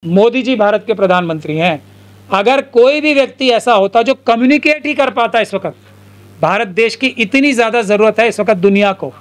मोदी जी भारत के प्रधानमंत्री हैं। अगर कोई भी व्यक्ति ऐसा होता जो कम्युनिकेट ही कर पाता, इस वक्त भारत देश की इतनी ज़्यादा ज़रूरत है इस वक्त दुनिया को,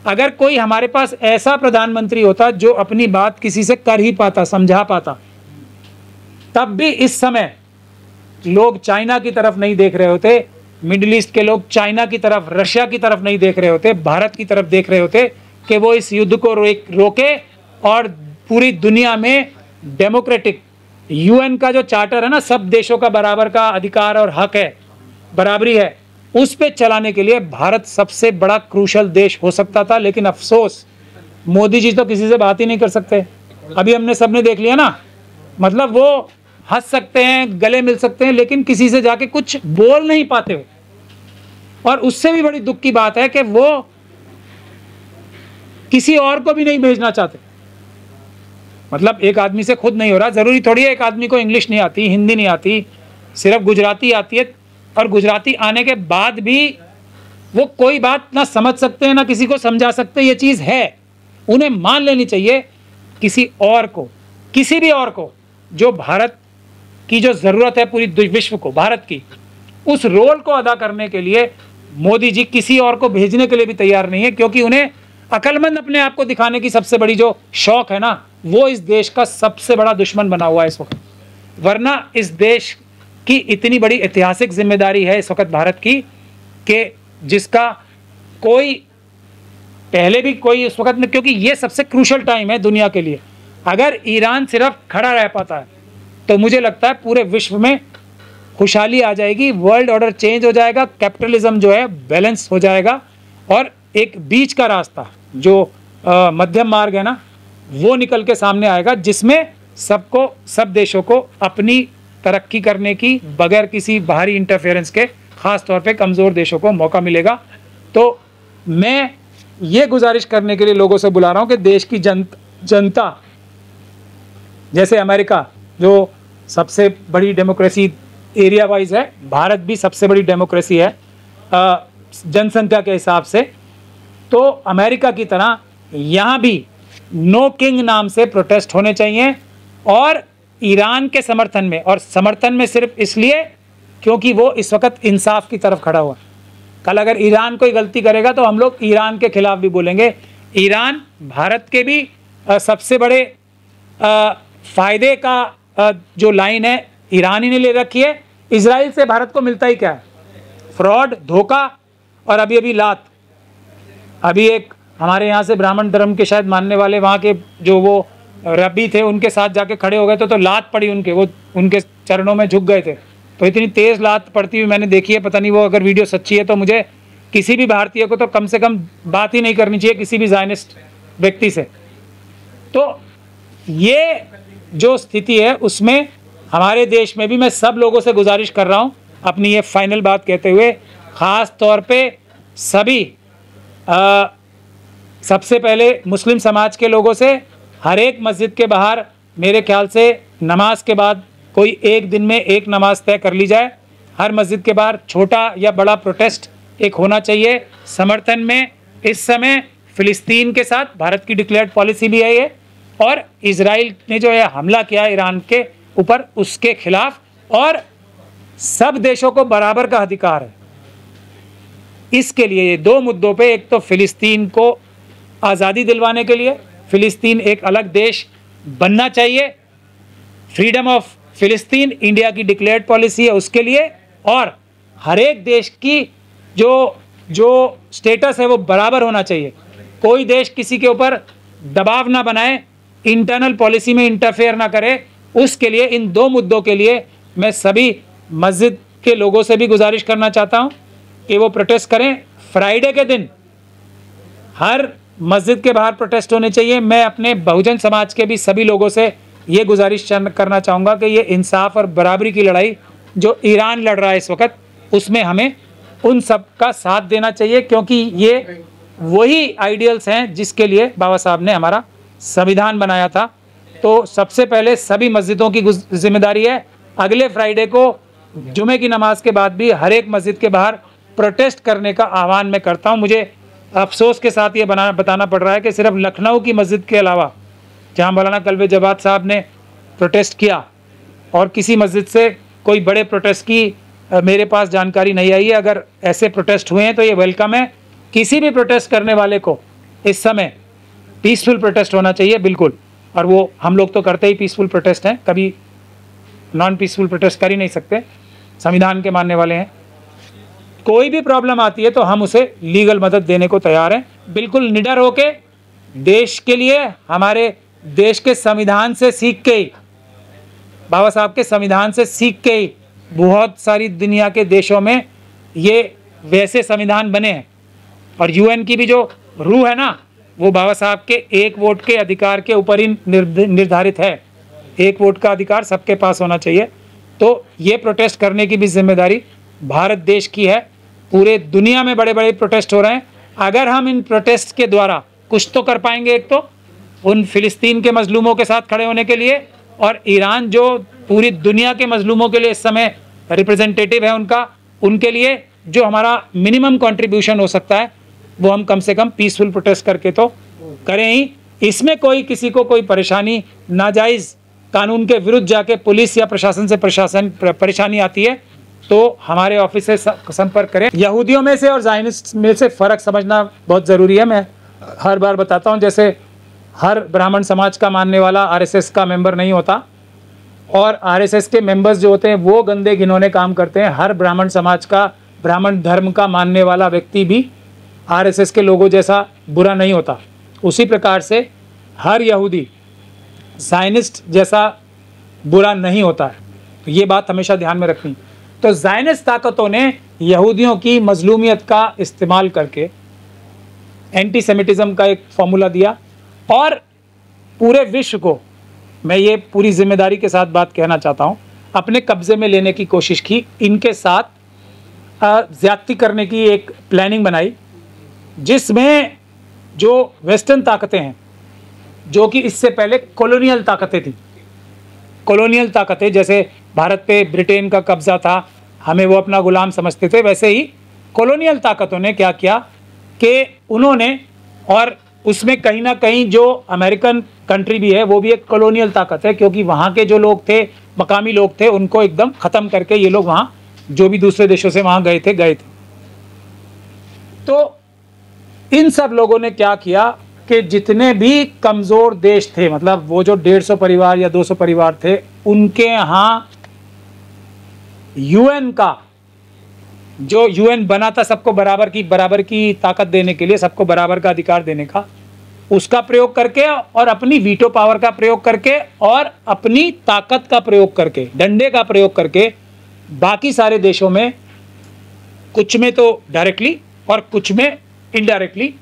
अगर कोई हमारे पास ऐसा प्रधानमंत्री होता जो अपनी बात किसी से कर ही पाता, समझा पाता, तब भी इस समय लोग चाइना की तरफ नहीं देख रहे होते, मिडिल ईस्ट के लोग चाइना की तरफ, रशिया की तरफ नहीं देख रहे होते, भारत की तरफ देख रहे होते कि वो इस युद्ध को रोके और पूरी दुनिया में डेमोक्रेटिक यूएन का जो चार्टर है ना, सब देशों का बराबर का अधिकार और हक है, बराबरी है, उस पे चलाने के लिए भारत सबसे बड़ा क्रूशल देश हो सकता था। लेकिन अफसोस मोदी जी तो किसी से बात ही नहीं कर सकते। अभी हमने सबने देख लिया ना, मतलब वो हंस सकते हैं, गले मिल सकते हैं, लेकिन किसी से जाके कुछ बोल नहीं पाते हो। और उससे भी बड़ी दुख की बात है कि वो किसी और को भी नहीं भेजना चाहते। मतलब एक आदमी से खुद नहीं हो रहा, जरूरी थोड़ी है एक आदमी को इंग्लिश नहीं आती, हिंदी नहीं आती, सिर्फ गुजराती आती है, और गुजराती आने के बाद भी वो कोई बात ना समझ सकते हैं ना किसी को समझा सकते। ये चीज़ है, उन्हें मान लेनी चाहिए। किसी और को, किसी भी और को, जो भारत की जो ज़रूरत है पूरी विश्व को, भारत की उस रोल को अदा करने के लिए मोदी जी किसी और को भेजने के लिए भी तैयार नहीं है, क्योंकि उन्हें अक्लमंद अपने आप को दिखाने की सबसे बड़ी जो शौक है ना, वो इस देश का सबसे बड़ा दुश्मन बना हुआ है इस वक्त। वरना इस देश की इतनी बड़ी ऐतिहासिक जिम्मेदारी है इस वक्त भारत की, कि जिसका कोई पहले भी कोई इस वक्त में, क्योंकि ये सबसे क्रूशल टाइम है दुनिया के लिए। अगर ईरान सिर्फ खड़ा रह पाता है तो मुझे लगता है पूरे विश्व में खुशहाली आ जाएगी, वर्ल्ड ऑर्डर चेंज हो जाएगा, कैपिटलिज्म जो है बैलेंस हो जाएगा, और एक बीच का रास्ता जो मध्यम मार्ग है ना, वो निकल के सामने आएगा, जिसमें सबको, सब देशों को अपनी तरक्की करने की बगैर किसी बाहरी इंटरफेरेंस के, ख़ास तौर पे कमज़ोर देशों को मौका मिलेगा। तो मैं ये गुजारिश करने के लिए लोगों से बुला रहा हूँ कि देश की जनता, जैसे अमेरिका जो सबसे बड़ी डेमोक्रेसी एरिया वाइज है, भारत भी सबसे बड़ी डेमोक्रेसी है जनसंख्या के हिसाब से, तो अमेरिका की तरह यहाँ भी नो किंग नाम से प्रोटेस्ट होने चाहिए, और ईरान के समर्थन में, और समर्थन में सिर्फ इसलिए क्योंकि वो इस वक्त इंसाफ की तरफ खड़ा हुआ है। कल अगर ईरान कोई गलती करेगा तो हम लोग ईरान के खिलाफ भी बोलेंगे। ईरान भारत के भी सबसे बड़े फायदे का जो लाइन है ईरान ही ने ले रखी है। इजराइल से भारत को मिलता ही क्या है? फ्रॉड, धोखा, और अभी अभी लात। अभी एक हमारे यहाँ से ब्राह्मण धर्म के शायद मानने वाले वहाँ के जो वो रब्बी थे, उनके साथ जाके खड़े हो गए तो लात पड़ी उनके, वो उनके चरणों में झुक गए थे। तो इतनी तेज़ लात पड़ती हुई मैंने देखी है, पता नहीं वो अगर वीडियो सच्ची है तो मुझे किसी भी भारतीय को तो कम से कम बात ही नहीं करनी चाहिए किसी भी ज़ायनिस्ट व्यक्ति से। तो ये जो स्थिति है उसमें हमारे देश में भी मैं सब लोगों से गुजारिश कर रहा हूँ, अपनी ये फाइनल बात कहते हुए, ख़ास तौर पे सभी सबसे पहले मुस्लिम समाज के लोगों से, हर एक मस्जिद के बाहर मेरे ख्याल से नमाज के बाद कोई एक दिन में एक नमाज तय कर ली जाए। हर मस्जिद के बाहर छोटा या बड़ा प्रोटेस्ट एक होना चाहिए समर्थन में। इस समय फ़िलिस्तीन के साथ भारत की डिक्लेयर्ड पॉलिसी भी है ये, और इजराइल ने जो है हमला किया ईरान के ऊपर, उसके खिलाफ, और सब देशों को बराबर का अधिकार है। इसके लिए ये दो मुद्दों पे, एक तो फ़िलिस्तीन को आज़ादी दिलवाने के लिए, फ़िलिस्तीन एक अलग देश बनना चाहिए, फ्रीडम ऑफ फ़िलिस्तीन इंडिया की डिक्लेयर्ड पॉलिसी है उसके लिए, और हर एक देश की जो स्टेटस है वो बराबर होना चाहिए। कोई देश किसी के ऊपर दबाव ना बनाए, इंटरनल पॉलिसी में इंटरफेयर ना करे। उसके लिए, इन दो मुद्दों के लिए मैं सभी मस्जिद के लोगों से भी गुजारिश करना चाहता हूँ कि वो प्रोटेस्ट करें। फ्राइडे के दिन हर मस्जिद के बाहर प्रोटेस्ट होने चाहिए। मैं अपने बहुजन समाज के भी सभी लोगों से ये गुजारिश करना चाहूँगा कि ये इंसाफ और बराबरी की लड़ाई जो ईरान लड़ रहा है इस वक्त, उसमें हमें उन सब का साथ देना चाहिए, क्योंकि ये वही आइडियल्स हैं जिसके लिए बाबा साहब ने हमारा संविधान बनाया था। तो सबसे पहले सभी मस्जिदों की जिम्मेदारी है, अगले फ्राइडे को जुमे की नमाज के बाद भी हर एक मस्जिद के बाहर प्रोटेस्ट करने का आह्वान मैं करता हूँ। मुझे अफसोस के साथ ये बताना पड़ रहा है कि सिर्फ लखनऊ की मस्जिद के अलावा, जहाँ मौलाना कल्बे जवाद साहब ने प्रोटेस्ट किया और किसी मस्जिद से कोई बड़े प्रोटेस्ट की मेरे पास जानकारी नहीं आई है। अगर ऐसे प्रोटेस्ट हुए हैं तो ये वेलकम है। किसी भी प्रोटेस्ट करने वाले को इस समय पीसफुल प्रोटेस्ट होना चाहिए, बिल्कुल। और वो हम लोग तो करते ही पीसफुल प्रोटेस्ट हैं, कभी नॉन पीसफुल प्रोटेस्ट कर ही नहीं सकते, संविधान के मानने वाले हैं। कोई भी प्रॉब्लम आती है तो हम उसे लीगल मदद देने को तैयार हैं, बिल्कुल निडर होके। देश के लिए, हमारे देश के संविधान से सीख के ही, बाबा साहब के संविधान से सीख के ही बहुत सारी दुनिया के देशों में ये वैसे संविधान बने हैं। और यूएन की भी जो रूह है ना, वो बाबा साहब के एक वोट के अधिकार के ऊपर ही निर्धारित है। एक वोट का अधिकार सबके पास होना चाहिए। तो ये प्रोटेस्ट करने की भी जिम्मेदारी भारत देश की है। पूरे दुनिया में बड़े बड़े प्रोटेस्ट हो रहे हैं। अगर हम इन प्रोटेस्ट के द्वारा कुछ तो कर पाएंगे, एक तो उन फिलिस्तीन के मजलूमों के साथ खड़े होने के लिए, और ईरान जो पूरी दुनिया के मजलूमों के लिए इस समय रिप्रेजेंटेटिव है उनका, उनके लिए जो हमारा मिनिमम कंट्रीब्यूशन हो सकता है वो हम कम से कम पीसफुल प्रोटेस्ट करके तो करें ही। इसमें कोई किसी को कोई परेशानी, नाजायज़ कानून के विरुद्ध जाके पुलिस या प्रशासन से परेशानी आती है तो हमारे ऑफिस से संपर्क करें। यहूदियों में से और ज़ायनिस्ट में से फ़र्क समझना बहुत ज़रूरी है। मैं हर बार बताता हूँ, जैसे हर ब्राह्मण समाज का मानने वाला आरएसएस का मेंबर नहीं होता, और आरएसएस के मेंबर्स जो होते हैं वो गंदे घिनौने काम करते हैं। हर ब्राह्मण समाज का, ब्राह्मण धर्म का मानने वाला व्यक्ति भी आरएसएस के लोगों जैसा बुरा नहीं होता। उसी प्रकार से हर यहूदी ज़ायनिस्ट जैसा बुरा नहीं होता है। तो ये बात हमेशा ध्यान में रखनी। तो ज़ायनिस्ट ताकतों ने यहूदियों की मजलूमियत का इस्तेमाल करके एंटीसेमिटिज्म का एक फॉर्मूला दिया, और पूरे विश्व को, मैं ये पूरी जिम्मेदारी के साथ बात कहना चाहता हूँ, अपने कब्जे में लेने की कोशिश की। इनके साथ ज़्यादती करने की एक प्लानिंग बनाई, जिसमें जो वेस्टर्न ताकतें हैं, जो कि इससे पहले कॉलोनियल ताकतें थी, कॉलोनियल ताकतें, जैसे भारत पे ब्रिटेन का कब्जा था, हमें वो अपना गुलाम समझते थे, वैसे ही कॉलोनियल ताकतों ने क्या किया कि उन्होंने, और उसमें कहीं ना कहीं जो अमेरिकन कंट्री भी है वो भी एक कॉलोनियल ताकत है, क्योंकि वहाँ के जो लोग थे, मकामी लोग थे, उनको एकदम ख़त्म करके ये लोग वहाँ, जो भी दूसरे देशों से वहाँ गए थे। तो इन सब लोगों ने क्या किया कि जितने भी कमज़ोर देश थे, मतलब वो जो 150 परिवार या 200 परिवार थे, उनके यहाँ यूएन का, जो यूएन बना था सबको बराबर की ताकत देने के लिए, सबको बराबर का अधिकार देने का, उसका प्रयोग करके और अपनी वीटो पावर का प्रयोग करके और अपनी ताकत का प्रयोग करके, डंडे का प्रयोग करके, बाकी सारे देशों में, कुछ में तो डायरेक्टली और कुछ में इनडायरेक्टली,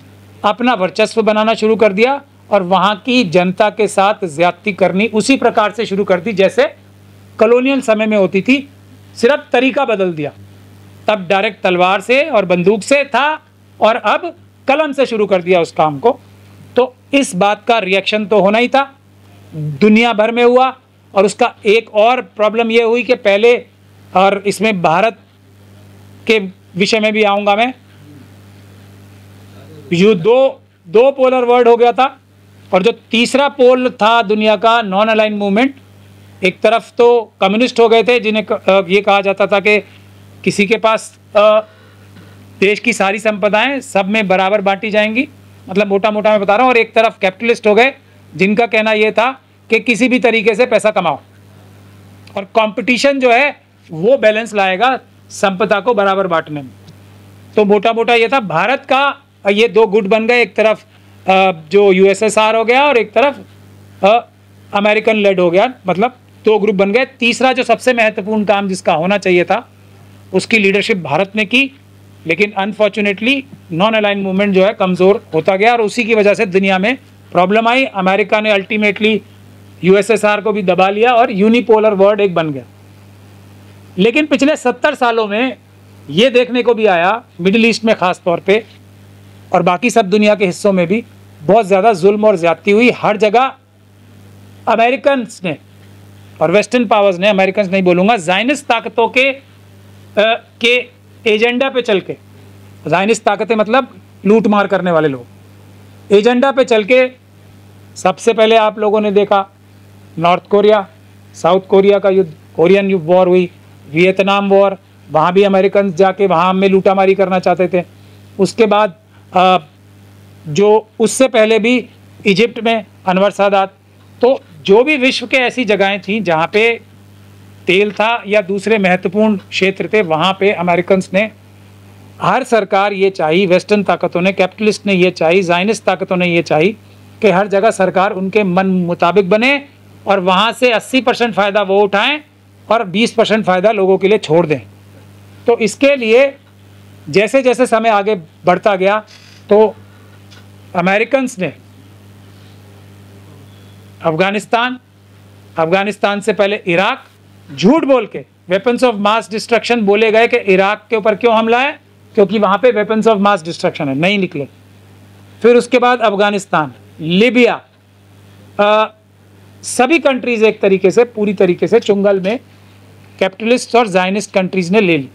अपना वर्चस्व बनाना शुरू कर दिया और वहाँ की जनता के साथ ज्यादती करनी उसी प्रकार से शुरू कर दी जैसे कॉलोनियल समय में होती थी, सिर्फ तरीका बदल दिया। तब डायरेक्ट तलवार से और बंदूक से था और अब कलम से शुरू कर दिया उस काम को। तो इस बात का रिएक्शन तो होना ही था, दुनिया भर में हुआ। और उसका एक और प्रॉब्लम ये हुई कि पहले, और इसमें भारत के विषय में भी आऊँगा मैं, ये दो पोलर वर्ल्ड हो गया था। और जो तीसरा पोल था दुनिया का, नॉन अलाइन मूवमेंट, एक तरफ तो कम्युनिस्ट हो गए थे जिन्हें ये कहा जाता था कि किसी के पास देश की सारी संपदाएं सब में बराबर बांटी जाएंगी, मतलब मोटा मोटा मैं बता रहा हूँ। और एक तरफ कैपिटलिस्ट हो गए जिनका कहना ये था कि किसी भी तरीके से पैसा कमाओ, और कंपटीशन जो है वो बैलेंस लाएगा संपदा को बराबर बांटने में। तो मोटा मोटा ये था। भारत का ये दो गुट बन गए, एक तरफ जो यूएसएसआर हो गया और एक तरफ अमेरिकन लेड हो गया, मतलब दो ग्रुप बन गए। तीसरा जो सबसे महत्वपूर्ण काम जिसका होना चाहिए था उसकी लीडरशिप भारत ने की, लेकिन अनफॉर्चुनेटली नॉन अलाइन मूवमेंट जो है कमज़ोर होता गया और उसी की वजह से दुनिया में प्रॉब्लम आई। अमेरिका ने अल्टीमेटली यूएसएसआर को भी दबा लिया और यूनिपोलर वर्ल्ड एक बन गया। लेकिन पिछले 70 सालों में ये देखने को भी आया, मिडिल ईस्ट में ख़ास तौर पे और बाकी सब दुनिया के हिस्सों में भी बहुत ज़्यादा जुल्म और ज़्यादती हुई। हर जगह अमेरिकन्स ने और वेस्टर्न पावर्स ने, अमेरिकन्स नहीं बोलूँगा, ज़ायनिस्ट ताकतों के एजेंडा पे चल के, ज़ायनिस्ट ताकतें मतलब लूट मार करने वाले लोग, एजेंडा पे चल के सबसे पहले आप लोगों ने देखा नॉर्थ कोरिया, साउथ कोरिया का युद्ध, कोरियन वॉर हुई, वियतनाम वॉर, वहाँ भी अमेरिकन जाके वहाँ में लूटामारी करना चाहते थे। उसके बाद जो उससे पहले भी इजिप्ट में अनवर सादात। तो जो भी विश्व के ऐसी जगहें थी जहाँ पे तेल था या दूसरे महत्वपूर्ण क्षेत्र थे, वहाँ पे अमेरिकन्स ने, हर सरकार ये चाही, वेस्टर्न ताकतों ने, कैपिटलिस्ट ने ये चाही, ज़ायनिस्ट ताकतों ने ये चाही कि हर जगह सरकार उनके मन मुताबिक बने और वहाँ से 80% फ़ायदा वो उठाएं और 20% फ़ायदा लोगों के लिए छोड़ दें। तो इसके लिए जैसे जैसे समय आगे बढ़ता गया तो अमेरिकन्स ने अफ़गानिस्तान से पहले इराक, झूठ बोल के वेपन्स ऑफ मास डिस्ट्रक्शन बोले गए कि इराक के ऊपर क्यों हमला है, क्योंकि वहाँ पे वेपन्स ऑफ मास डिस्ट्रक्शन है, नहीं निकले। फिर उसके बाद अफ़गानिस्तान, लीबिया, सभी कंट्रीज़ एक तरीके से पूरी तरीके से चुंगल में कैपिटलिस्ट और ज़ायनिस्ट कंट्रीज़ ने ले ली।